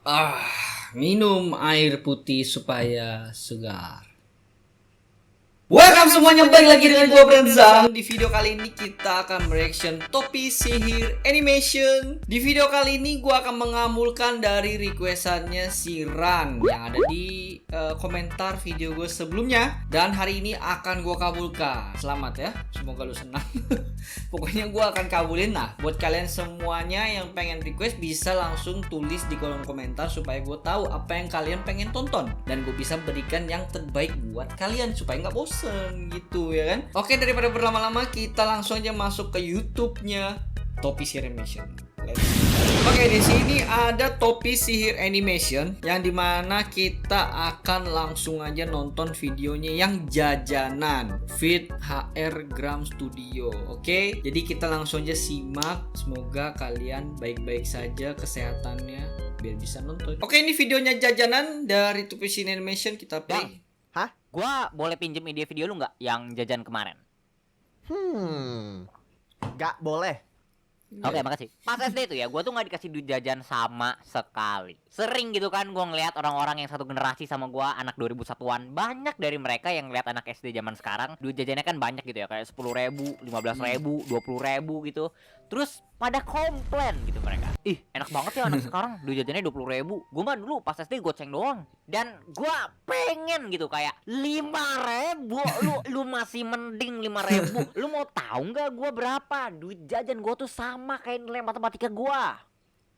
Ah, minum air putih supaya segar. Welcome semuanya, balik lagi dengan gua Brenzang. Di video kali ini kita akan reaction topi sihir animation. Di video kali ini gua akan mengabulkan dari requestannya si Ran yang ada di komentar video gue sebelumnya. Dan hari ini akan gua kabulkan. Selamat ya, semoga lu senang. Pokoknya gua akan kabulin. Nah, buat kalian semuanya yang pengen request bisa langsung tulis di kolom komentar supaya gue tahu apa yang kalian pengen tonton dan gue bisa berikan yang terbaik buat kalian supaya nggak bosen gitu ya kan. Oke, daripada berlama-lama kita langsung aja masuk ke YouTube-nya Topi Sihir Animation. Oke, di sini ada Topi Sihir Animation yang dimana kita akan langsung aja nonton videonya yang jajanan Fit HR Gram Studio. Oke, jadi kita langsung aja simak. Semoga kalian baik-baik saja kesehatannya biar bisa nonton. Oke, ini videonya jajanan dari Topi Sihir Animation, kita play. Hah? Gua boleh pinjem ide video lu nggak yang jajan kemarin? Nggak boleh. Oke, makasih. Pas SD itu ya, gua tuh nggak dikasih duit jajan sama sekali. Sering gitu kan gua ngeliat orang-orang yang satu generasi sama gua, anak 2001-an. Banyak dari mereka yang ngeliat anak SD zaman sekarang, duit jajannya kan banyak gitu ya, kayak 10.000, 15.000, 20.000 gitu. Terus pada komplain gitu mereka. Ih, enak banget ya anak sekarang, duit jajannya 20.000. Gua mah dulu pas SD goceng doang. Dan gua pengen gitu kayak 5.000. Lu masih mending 5.000. Lu mau tahu nggak gua berapa? Duit jajan gua tuh sama kayak nilai matematika gua.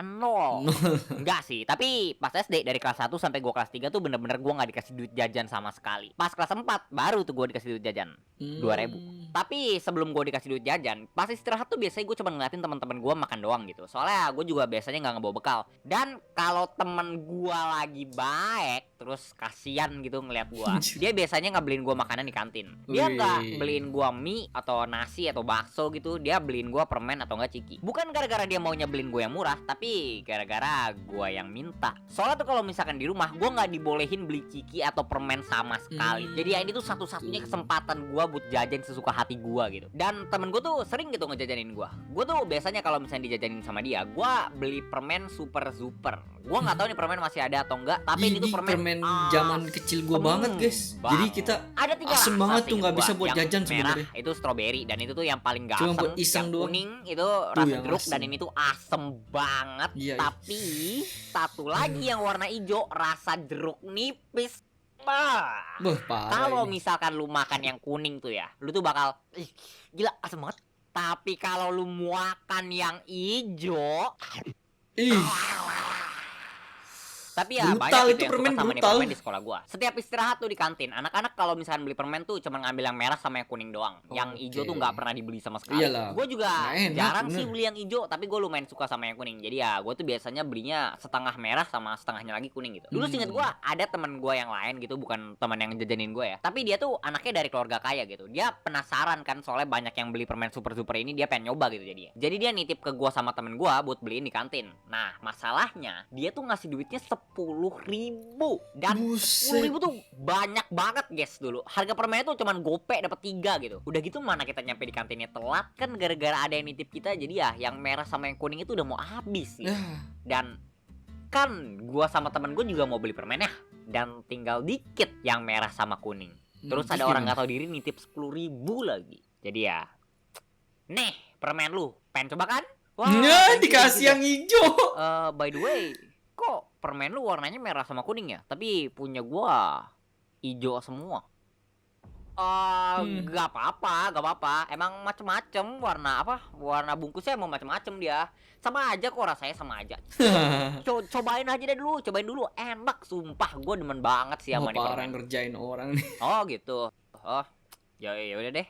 0. Enggak sih, tapi pas SD dari kelas 1 sampai gua kelas 3 tuh bener-bener gua nggak dikasih duit jajan sama sekali. Pas kelas 4 baru tuh gua dikasih duit jajan 2.000. Tapi sebelum gua dikasih duit jajan, pas istirahat tuh biasanya gua cuma ngeliatin teman-teman gua makan doang gitu. Soalnya gua juga biasanya nggak ngebawa bekal. Dan kalau temen gua lagi baik, terus kasihan gitu ngeliat gua, dia biasanya nggak beliin gua makanan di kantin. Dia nggak beliin gua mie atau nasi atau bakso gitu. Dia beliin gua permen atau enggak ciki. Bukan gara-gara dia maunya beliin gua yang murah, tapi gara-gara gua yang minta. Soalnya tuh kalau misalkan di rumah gua nggak dibolehin beli ciki atau permen sama sekali. Jadi ya ini tuh satu-satunya kesempatan gua buat jajan sesuka hati gua gitu. Dan temen gua tuh sering gitu ngejajanin gua. Gua tuh biasanya kalau misalnya dijajanin sama dia, gua beli permen super super. Gua nggak tahu nih permen masih ada atau enggak, tapi ini tuh permen zaman kecil gua banget guys. Jadi kita ada 3 asem banget tuh, nggak bisa buat jajan merah sebenarnya. itu strawberry dan itu tuh yang paling gak Cuma asem. buat iseng yang doang. kuning itu rasa yang jeruk asem. dan ini tuh asem banget. Iya, Tapi satu lagi yang warna hijau rasa jeruk nipis. Parah Kalau ini. misalkan lu makan yang kuning tuh ya, lu tuh bakal gila asem banget. Tapi kalau lu makan yang hijau, Ih, tapi ya brutal banyak itu gitu yang permen, suka sama nih brutal. permen di sekolah gua. Setiap istirahat tuh di kantin, anak-anak kalau misalkan beli permen tuh cuma ngambil yang merah sama yang kuning doang. Yang hijau tuh nggak pernah dibeli sama sekali. Iyalah, Gua juga nggak enak, jarang bener. sih beli yang hijau, tapi gua lumayan suka sama yang kuning. Jadi ya gua tuh biasanya belinya setengah merah sama setengahnya lagi kuning gitu. Dulu seinget gua ada teman gua yang lain gitu, bukan teman yang jajanin gua ya. Tapi dia tuh anaknya dari keluarga kaya gitu. Dia penasaran kan soalnya banyak yang beli permen super-super ini, dia pengen nyoba gitu jadinya. Jadi dia nitip ke gua sama temen gua buat beliin di kantin. Nah, masalahnya dia tuh ngasih duitnya 10.000. Dan 10.000 tuh banyak banget guys dulu. Harga permennya tuh cuman gope dapat 3 gitu. Udah gitu mana kita nyampe di kantinnya telat kan gara-gara ada yang nitip kita. Jadi ya yang merah sama yang kuning itu udah mau habis sih. Dan kan gua sama temen gua juga mau beli permen ya. Dan tinggal dikit yang merah sama kuning. Terus ada orang gak tahu diri nitip 10.000 lagi. Jadi ya, nih permen lu, pengen coba kan? Nggak dikasih yang hijau. By the way, kok permen lu warnanya merah sama kuning ya? Tapi punya gua hijau semua. Gak apa-apa. Emang macem-macem warna apa? Warna bungkusnya emang macem-macem dia. Sama aja kok rasanya sama aja. Cobain aja deh dulu, enak sumpah. Gua demen banget sih sama nih Parah permen. ngerjain orang nih. Oh gitu. Oh, ya udah deh.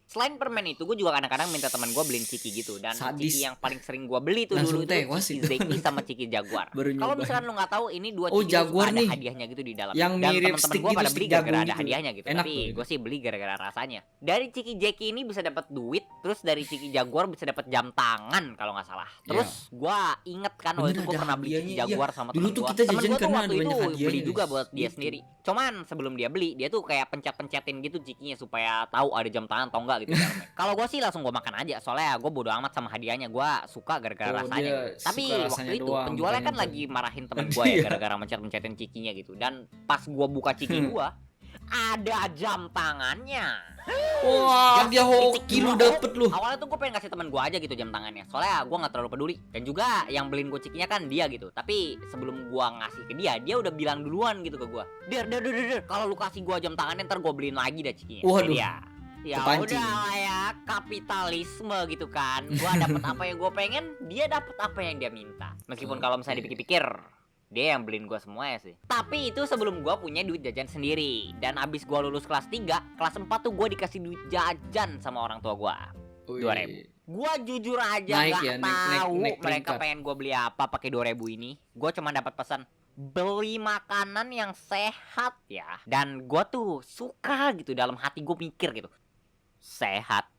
Selain permen itu, gue juga kadang-kadang minta teman gue beliin ciki gitu. Dan Sadis. ciki yang paling sering gue beli tuh Langsung dulu itu tewas ciki itu. Zeki sama ciki Jaguar. Baru Kalau nyobain. misalkan lu nggak tahu, ini dua Oh, ciki Jaguar ada nih. hadiahnya gitu di dalam. Yang Dan mirip teman-teman stick gue gitu, pada stick beli gara-gara jagung ada gitu. hadiahnya gitu. Enak Tapi tuh. gue sih beli gara-gara rasanya. Dari ciki Jeki ini bisa dapat duit, terus dari ciki Jaguar bisa dapat jam tangan kalau nggak salah. Terus gue inget kan waktu Bener, itu gue ada pernah beli ciki hadiahnya, Jaguar iya. sama Dulu temen tuh gue. kita Temen jajan gue tuh karena waktu ada itu banyak beli hadiahnya, juga guys. buat dia Gitu. sendiri. Cuman sebelum dia beli, dia tuh kayak pencet-pencetin gitu cikinya supaya tahu ada jam tangan atau enggak gitu dalamnya. Kalau gue sih langsung gue makan aja, soalnya gue bodo amat sama hadiahnya, gue suka gara-gara rasanya. dia Gitu. Tapi suka rasanya waktu itu doang, penjualnya kan bukannya lagi marahin temen gue Iya. ya gara-gara mencet-mencetin cikinya gitu. Dan pas gue buka ciki gue, ada jam tangannya. Wah, dia hoki lu dapet lu. Awalnya tuh gue pengen kasih temen gue aja gitu jam tangannya, soalnya gue nggak terlalu peduli. Dan juga yang beliin gue cikinya kan dia gitu. Tapi sebelum gue ngasih ke dia udah bilang duluan gitu ke gue, Der, kalau lu kasih gue jam tangannya ntar gue beliin lagi dah cikinya. Waduh. Jadi ya Kepancing. udah lah ya, kapitalisme gitu kan. Gue dapet apa yang gue pengen, dia dapet apa yang dia minta. Meskipun kalau misalnya dipikir-pikir, dia yang beliin gue semua ya sih. Tapi itu sebelum gue punya duit jajan sendiri. Dan abis gue lulus kelas 3, kelas 4 tuh gue dikasih duit jajan sama orang tua gue. Wih. 2.000. Gue jujur aja Naik gak ya, tahu naik mereka tingkat. pengen gue beli apa pakai 2.000 ini. Gue cuma dapat pesan beli makanan yang sehat ya. Dan gue tuh suka gitu, dalam hati gue mikir gitu, sehat.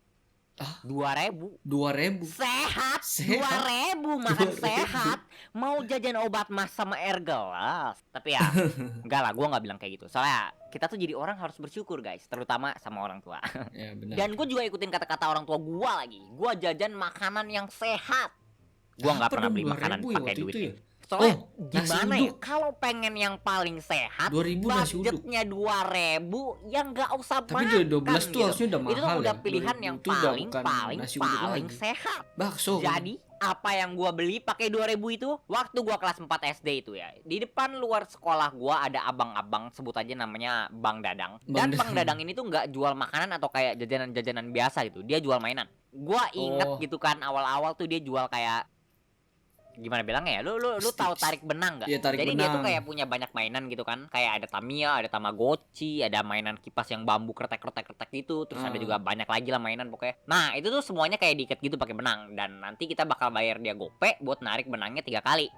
2.000 2.000. sehat, Sehat? 2.000 makan 2.000. sehat, mau jajan obat mas sama air gelas. Tapi ya enggak lah, gue nggak bilang kayak gitu, soalnya kita tuh jadi orang harus bersyukur guys, terutama sama orang tua. Ya benar. Dan gue juga ikutin kata-kata orang tua gue lagi, gue jajan makanan yang sehat. Gue nggak Apa pernah dong beli 2.000 makanan ya pakai waktu duit itu ya? itu. Soalnya Oh, nasi gimana ya, uduk. kalau pengen yang paling sehat, 2.000 nasi uduk. budgetnya 2.000, yang nggak usah Tapi makan 12 tuh gitu. harusnya udah mahal Itu tuh udah ya. pilihan 2.000 yang tuh udah paling bukan nasi uduk paling lagi. sehat. Bakso. Jadi apa yang gua beli pakai 2.000 itu waktu gua kelas 4 SD itu ya. Di depan luar sekolah gua ada abang-abang, sebut aja namanya Bang Dadang. Dan Bang Dadang ini tuh nggak jual makanan atau kayak jajanan-jajanan biasa gitu. Dia jual mainan. Gua inget Oh. gitu kan, awal-awal tuh dia jual kayak, gimana bilangnya ya, lu tahu tarik benang nggak? Iya, tarik Jadi dia tuh benang. kayak punya banyak mainan gitu kan, kayak ada Tamiya, ada Tamagotchi, ada mainan kipas yang bambu kretek gitu, terus ada juga banyak lagi lah mainan pokoknya. Nah itu tuh semuanya kayak diikat gitu pakai benang, dan nanti kita bakal bayar dia GoPay buat narik benangnya 3 kali.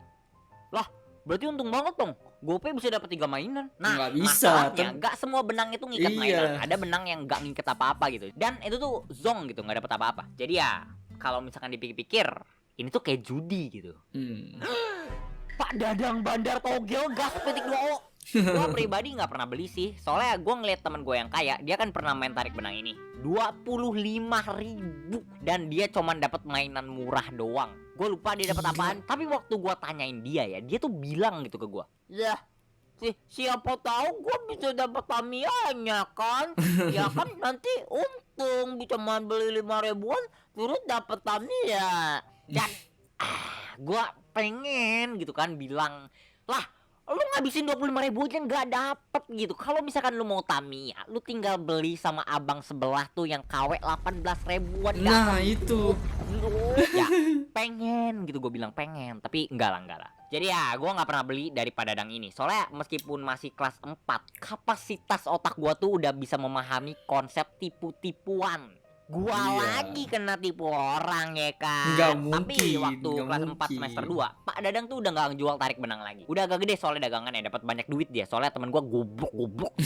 Lah berarti untung banget dong, GoPay bisa dapat 3 mainan. Nah Nggak bisa, masalahnya nggak semua benang itu ngikat Iya. mainan, ada benang yang nggak ngikat apa-apa gitu, dan itu tuh zong gitu, nggak dapat apa-apa. Jadi ya kalau misalkan dipikir-pikir, ini tuh kayak judi gitu. Pak Dadang Bandar Togel gas petik 2O. Gue pribadi nggak pernah beli sih, soalnya gue ngeliat temen gue yang kaya, dia kan pernah main tarik benang ini 25.000, dan dia cuman dapat mainan murah doang. Gue lupa dia dapat apaan, tapi waktu gue tanyain dia tuh bilang gitu ke gue, ya siapa tahu gue bisa dapat Tamiya-nya kan. Ya kan nanti untung bisa beli 5.000-an terus dapat Tamiya. Dan gue pengen gitu kan bilang, lah lu ngabisin 25.000 aja nggak dapet gitu. Kalau misalkan lu mau Tamiya, lu tinggal beli sama abang sebelah tuh yang KW 18.000-an. Nah itu. Ya pengen gitu, gue bilang pengen, tapi enggak lah. Jadi ya gue nggak pernah beli dari Pak Dadang ini, soalnya meskipun masih kelas 4, kapasitas otak gue tuh udah bisa memahami konsep tipu-tipuan. Gua lagi kena tipu orang ya kan. Nggak Tapi mungkin, waktu nggak kelas 4 mungkin. semester 2, Pak Dadang tuh udah nggak jual tarik benang lagi. Udah agak gede soalnya dagangannya, dapat banyak duit dia. Soalnya temen gua goblok.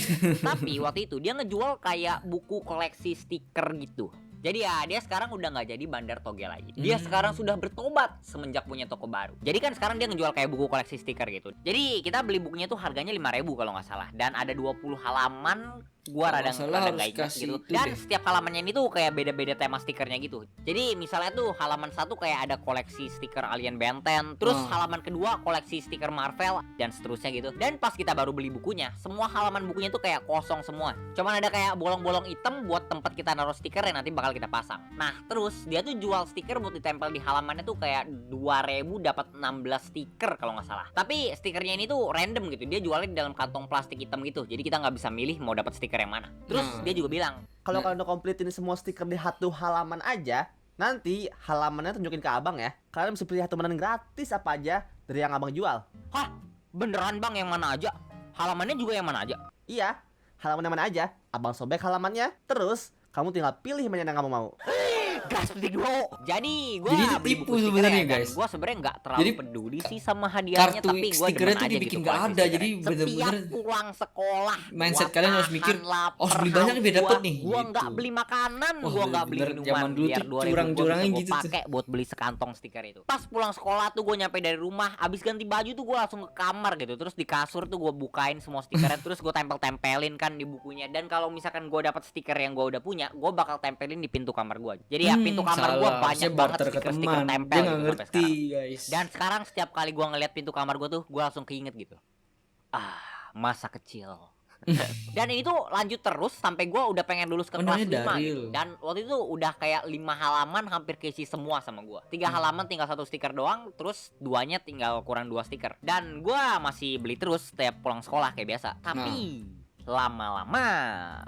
Tapi waktu itu dia ngejual kayak buku koleksi stiker gitu. Jadi ya dia sekarang udah nggak jadi Bandar Togel lagi. Dia sekarang sudah bertobat semenjak punya toko baru. Jadi kan sekarang dia ngejual kayak buku koleksi stiker gitu. Jadi kita beli bukunya tuh harganya 5.000 kalau nggak salah. Dan ada 20 halaman. Gua Kalau rada nggak salah nggak harus ingat kasih gitu. itu Dan deh. setiap halamannya ini tuh kayak beda-beda tema stikernya gitu. Jadi misalnya tuh halaman 1 kayak ada koleksi stiker Alien Ben 10, terus halaman kedua koleksi stiker Marvel, dan seterusnya gitu. Dan pas kita baru beli bukunya, semua halaman bukunya tuh kayak kosong semua. Cuman ada kayak bolong-bolong hitam buat tempat kita naruh stiker yang nanti bakal kita pasang. Nah terus dia tuh jual stiker buat ditempel di halamannya tuh kayak 2.000 dapat 16 stiker kalau nggak salah. Tapi stikernya ini tuh random gitu, dia jualnya di dalam kantong plastik hitam gitu. Jadi kita nggak bisa milih mau dapat stiker yang mana. Terus dia juga bilang, Kalau kalian udah kompletin semua stiker di satu halaman aja, nanti halamannya tunjukin ke abang ya. Kalian bisa pilih satu mainan gratis apa aja dari yang abang jual. hah beneran bang, yang mana aja? Halamannya juga yang mana aja? Iya, halaman yang mana aja, abang sobek halamannya. Terus kamu tinggal pilih mainan yang kamu mau. Gas petik dulu. Jadi gue Jadi itu beli tipu buku stiker sebenarnya, ya, dan guys. gue sebenarnya nggak terlalu Jadi, peduli sih sama hadiahnya, kartu tapi gue stikernya demen tuh aja dibikin gitu nggak koleksi ada, stiker. jadi bener-bener Setiap pulang sekolah, mindset gua kalian harus tahan mikir, lapar, oh, harus beli banyak nih biar dapet nih, Gue nggak gitu. beli makanan, Wah, gue nggak beli bener-bener minuman, zaman dulu biar tuh 2.000 gue curang-curangnya bisa gue gitu tuh. pakai buat beli sekantong stiker itu. Pas pulang sekolah tuh gue nyampe dari rumah, abis ganti baju tuh gue langsung ke kamar gitu, terus di kasur tuh gue bukain semua stikernya, terus gue tempel-tempelin kan di bukunya. Dan kalau misalkan gue dapat stiker yang gue udah punya, gue bakal tempelin di pintu kamar gue. Jadi ya pintu kamar gue Salah, banyak harusnya banget barter ke stiker-stiker teman. tempel Dia gitu nggak sampai ngerti, sekarang. guys. Dan sekarang setiap kali gue ngeliat pintu kamar gue tuh, gue langsung keinget gitu. Masa kecil. Dan ini tuh lanjut terus sampai gue udah pengen lulus ke Oh, kelas namanya 5 Daril. gitu. Dan waktu itu udah kayak 5 halaman hampir keisi semua sama gue. 3 halaman tinggal 1 stiker doang, terus 2-nya tinggal kurang 2 stiker. Dan gue masih beli terus setiap pulang sekolah kayak biasa. Tapi lama-lama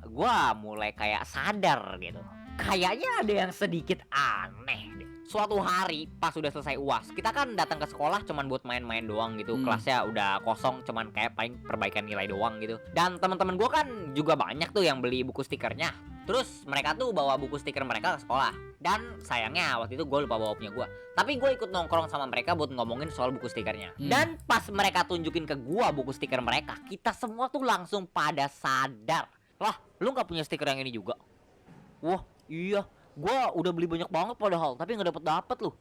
gue mulai kayak sadar gitu. Kayaknya ada yang sedikit aneh deh. Suatu hari pas udah selesai UAS, kita kan datang ke sekolah cuman buat main-main doang gitu. Kelasnya udah kosong, cuman kayak paling perbaikan nilai doang gitu. Dan teman-teman gue kan juga banyak tuh yang beli buku stikernya. Terus mereka tuh bawa buku stiker mereka ke sekolah. Dan sayangnya waktu itu gue lupa bawa punya gue. Tapi gue ikut nongkrong sama mereka buat ngomongin soal buku stikernya. Dan pas mereka tunjukin ke gue buku stiker mereka, kita semua tuh langsung pada sadar. Lah, lu gak punya stiker yang ini juga? Wah, iya, gua udah beli banyak banget padahal, tapi nggak dapet loh.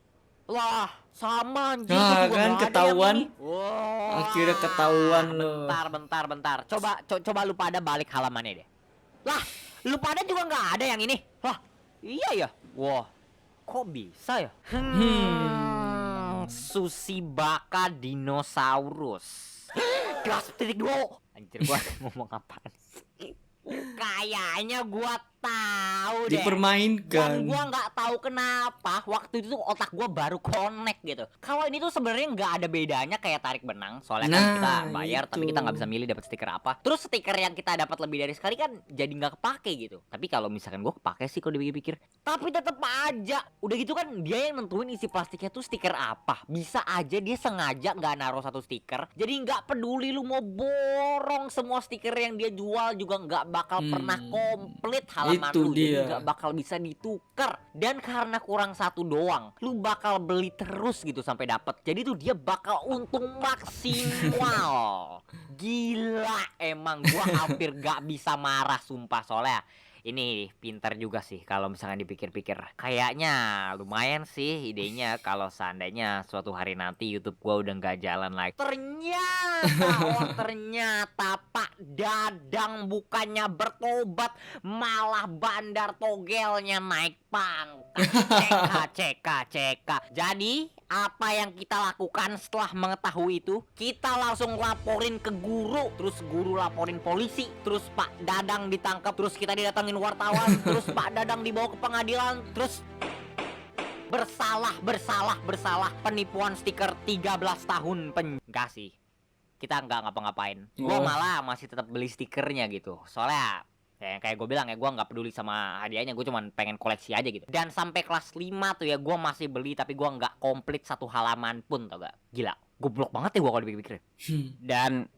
Lah, sama anjir, Nah, gua juga kan nggak ada yang ketahuan. ini. Wah, Akhirnya ketahuan loh. Bentar. Coba lu pada balik halamannya deh. Lah, lu pada juga nggak ada yang ini. Lah, iya ya. Wah, kok bisa ya? Sushi baka dinosaurus. Kelas titik dulu. Anjir, gua ngomong apaan sih? Kayaknya gua tahu deh. Dipermainkan. Dan gua nggak tahu kenapa waktu itu tuh otak gua baru connect gitu. Kalau ini tuh sebenarnya nggak ada bedanya kayak tarik benang. Soalnya kan kita bayar tapi kita nggak bisa milih dapat stiker apa. Terus stiker yang kita dapat lebih dari sekali kan jadi nggak kepake gitu. Tapi kalau misalkan gua kepake sih kalau dipikir-pikir. Tapi tetep aja. Udah gitu kan dia yang nentuin isi plastiknya tuh stiker apa. Bisa aja dia sengaja nggak naruh 1 stiker. Jadi nggak peduli lu mau borong semua stiker yang dia jual juga nggak bakal pernah komplit halaman Itu lu. Jadi dia. nggak bakal bisa ditukar. Dan karena kurang 1 doang, lu bakal beli terus gitu sampai dapet. Jadi tuh dia bakal untung maksimal. Gila, emang gua hampir gak bisa marah sumpah. Soalnya ini pintar juga sih kalau misalnya dipikir-pikir. Kayaknya lumayan sih idenya kalau seandainya suatu hari nanti YouTube gua udah nggak jalan lagi. Ternyata Pak Dadang bukannya bertobat, malah bandar togelnya naik pangkat. CK. Jadi apa yang kita lakukan setelah mengetahui itu? Kita langsung laporin ke guru, terus guru laporin polisi, terus Pak Dadang ditangkap, terus kita didatangin wartawan, terus Pak Dadang dibawa ke pengadilan, terus bersalah penipuan stiker 13 tahun enggak sih, kita nggak ngapa-ngapain. Gue malah masih tetap beli stikernya gitu. Soalnya ya, kayak gue bilang ya, gue nggak peduli sama hadiahnya, gue cuman pengen koleksi aja gitu. Dan sampai kelas 5 tuh ya gue masih beli, tapi gue nggak komplit 1 halaman pun, tau gak? Gila, goblok banget ya gue kalau dipikir-pikir. Dan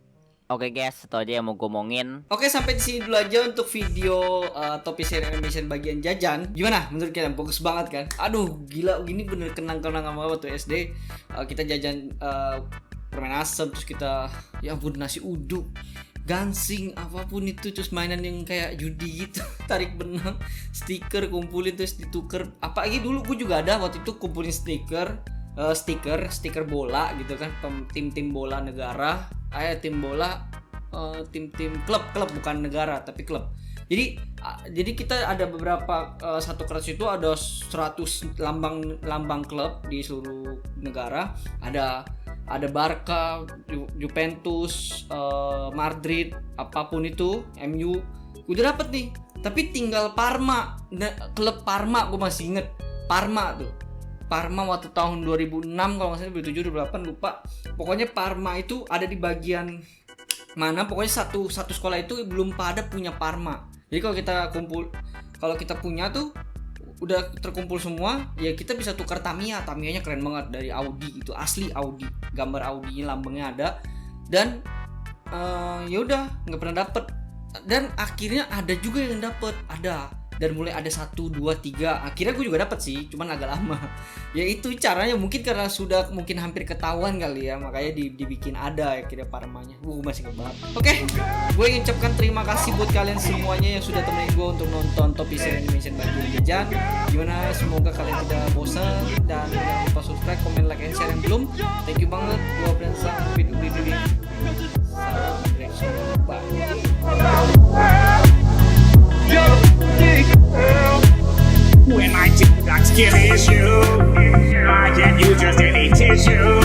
oke guys, itu aja yang mau gue omongin. Oke, sampai di sini dulu aja untuk video Topi Seri Animation bagian jajan. Gimana menurut kalian? Bagus banget kan? Aduh, gila, ini bener kenang-kenang sama waktu SD. Kita jajan permen asem, terus kita ya ampun nasi uduk, gansing, apapun itu, terus mainan yang kayak judi gitu. Tarik benang, stiker kumpulin terus ditukar. Apalagi dulu gue juga ada waktu itu kumpulin stiker bola gitu kan, tim-tim bola negara, tim bola, tim klub bukan negara tapi klub. Jadi kita ada beberapa, satu kelas itu ada 100 lambang klub di seluruh negara. Ada Barca, Juventus, Madrid, apapun itu, MU. Udah dapet nih. Tapi tinggal Parma, klub Parma, gue masih inget Parma tuh. Parma waktu tahun 2006 kalau nggak salah, 2007, 2008 lupa. Pokoknya Parma itu ada di bagian mana? Pokoknya satu sekolah itu belum pada punya Parma. Jadi kalau kita punya tuh udah terkumpul semua, ya kita bisa tukar Tamiya-nya keren banget dari Audi, itu asli Audi, gambar Audi-nya, lambangnya ada. Dan ya udah nggak pernah dapet. Dan akhirnya ada juga yang dapet, ada dan mulai ada 1, 2, 3. Akhirnya gue juga dapat sih, cuman agak lama. Ya itu caranya mungkin karena sudah mungkin hampir ketahuan kali ya, makanya dibikin ada akhirnya Parmanya. Masih ngebahas. Oke, gue ingin ucapkan terima kasih buat kalian semuanya yang sudah temenin gue untuk nonton Topi Seri Animation Baju Jajan. Gimana, semoga kalian tidak bosan dan jangan lupa subscribe, comment, like, and share yang belum. Thank you banget. Gue Prensa, Fit Udi Dudi. Salam direction. Bye. When my chick got skin issue, I can't use just any tissue.